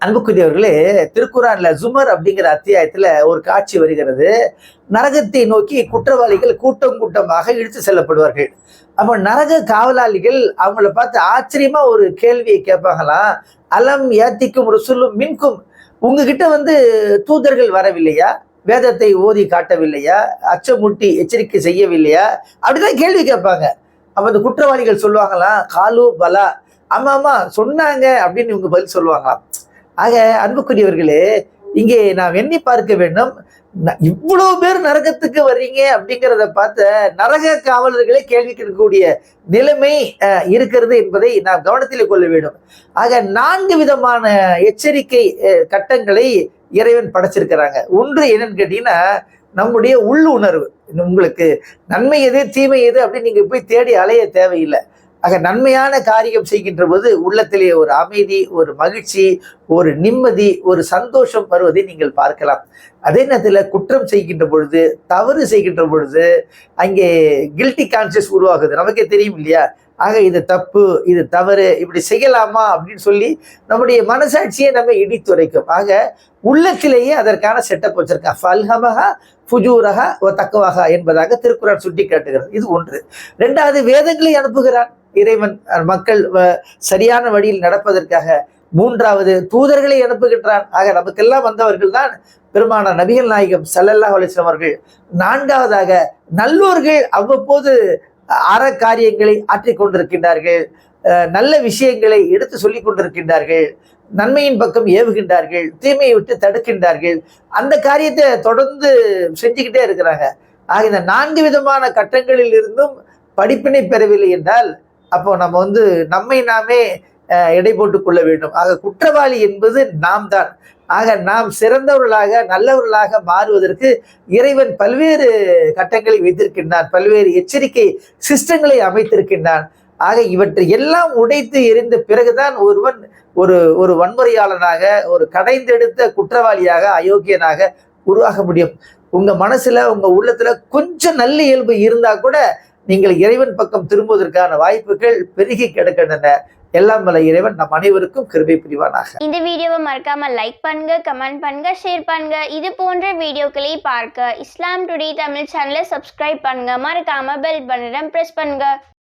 அன்புக்குரியவர்களே, திருக்குறான்ல ஜுமர் அப்படிங்கிற அத்தியாயத்துல ஒரு காட்சி வருகிறது. நரகத்தை நோக்கி குற்றவாளிகள் கூட்டம் கூட்டமாக இழுத்து செல்லப்படுவார்கள். அப்ப நரக காவலாளிகள் அவங்கள பார்த்து ஆச்சரியமா ஒரு கேள்வியை கேட்பாங்களாம். அலம் யாத்திக்கும் ருசுலும் மின்கும், உங்ககிட்ட தூதர்கள் வரவில்லையா? வேதத்தை ஓதி காட்டவில்லையா? அச்சமூட்டி எச்சரிக்கை செய்யவில்லையா? அப்படிதான் கேள்வி கேட்பாங்க. அப்ப அந்த குற்றவாளிகள் சொல்லுவாங்களாம், காலு பலா, ஆமா ஆமா சொன்னாங்க அப்படின்னு இவங்க பதில் சொல்லுவாங்களாம். ஆக அன்புக்குரியவர்களே, இங்கே நாம் எண்ணி பார்க்க வேண்டும். இவ்வளவு பேர் நரகத்துக்கு வர்றீங்க அப்படிங்கிறத பார்த்த நரக காவலர்களே கேள்வி கேட்கக்கூடிய நிலைமை இருக்கிறது என்பதை நாம் கவனத்தில் கொள்ள வேண்டும். ஆக 4 விதமான எச்சரிக்கை கட்டங்களை இறைவன் படைச்சிருக்கிறாங்க. ஒன்று என்னன்னு கேட்டீங்கன்னா, நம்முடைய உள்ளுணர்வு. உங்களுக்கு நன்மை எது தீமை எது அப்படின்னு நீங்க போய் தேடி அலைய தேவையில்லை. ஆக நன்மையான காரியம் செய்கின்ற போது உள்ளத்திலே ஒரு அமைதி, ஒரு மகிழ்ச்சி, ஒரு நிம்மதி, ஒரு சந்தோஷம் வருவதை நீங்கள் பார்க்கலாம். அதே நேரத்தில் குற்றம் செய்கின்ற பொழுது, தவறு செய்கின்ற பொழுது அங்கே கில்ட்டி கான்சியஸ் உருவாகுது. நமக்கே தெரியும் இல்லையா? ஆக இது தப்பு, இது தவறு, இப்படி செய்யலாமா அப்படின்னு சொல்லி நம்முடைய மனசாட்சியை நம்ம இடித்துரைக்கும். ஆக உள்ளத்திலேயே அதற்கான செட்டப் வச்சிருக்கான். ஃபல்ஹமஹா ஃபுஜூரஹா வ தக்வாஹா என்பதாக திருக்குறான் சுட்டி காட்டுகிறது. இது ஒன்று. 2வது, வேதங்களை அனுப்புகிறான் இறைவன் மக்கள் சரியான வழியில் நடப்பதற்காக. 3வது, தூதர்களை அனுப்புகின்றான். ஆக நமக்கெல்லாம் வந்தவர்கள் தான் பெருமானார் நபிகள் நாயகம் ஸல்லல்லாஹு அலைஹி வஸல்லம் அவர்கள். 4வதாக, நல்லோர்கள் அவ்வப்போது அற காரியங்களை ஆற்றிக் கொண்டிருக்கின்றார்கள், நல்ல விஷயங்களை எடுத்து சொல்லிக் கொண்டிருக்கின்றார்கள், நன்மையின் பக்கம் ஏவுகின்றார்கள், தீமையை விட்டு தடுக்கின்றார்கள். அந்த காரியத்தை தொடர்ந்து செஞ்சுக்கிட்டே இருக்கிறாங்க. ஆக இந்த 4 விதமான கட்டங்களில் இருந்தும் படிப்பினை பெறவில்லை என்றால் அப்போ நம்ம நம்மை நாமே எடை போட்டுக் கொள்ள வேண்டும். ஆக குற்றவாளி என்பது நாம் தான். ஆக நாம் சிறந்தவர்களாக நல்லவர்களாக மாறுவதற்கு இறைவன் பல்வேறு கட்டங்களை வைத்திருக்கின்றான், பல்வேறு எச்சரிக்கை சிஸ்டங்களை அமைத்திருக்கின்றான். ஆக இவற்றை எல்லாம் உடைத்து எறிந்த பிறகுதான் ஒருவன் ஒரு வன்முறையாளனாக, ஒரு கடைந்தெடுத்த குற்றவாளியாக, அயோக்கியனாக உருவாக முடியும். உங்க மனசுல, உங்க உள்ளத்துல கொஞ்சம் நல்ல இயல்பு இருந்தா கூட நீங்கள் இறைவன் பக்கம் திரும்புவதற்கான வாய்ப்புகள் பெருகி கிடக்கின்றன. எல்லாம் வல்ல இறைவன் நம் அனைவருக்கும் கிருபை புரிவானாக. இந்த வீடியோவை மறக்காம லைக் பண்ணுங்க, கமெண்ட் பண்ணுங்க, ஷேர் பண்ணுங்க. இது போன்ற வீடியோக்களை பார்க்க இஸ்லாம் டுடே தமிழ் சேனலை சப்ஸ்கிரைப் பண்ணுங்க. மறக்காம பெல் பட்டனை பிரஸ் பண்ணுங்க.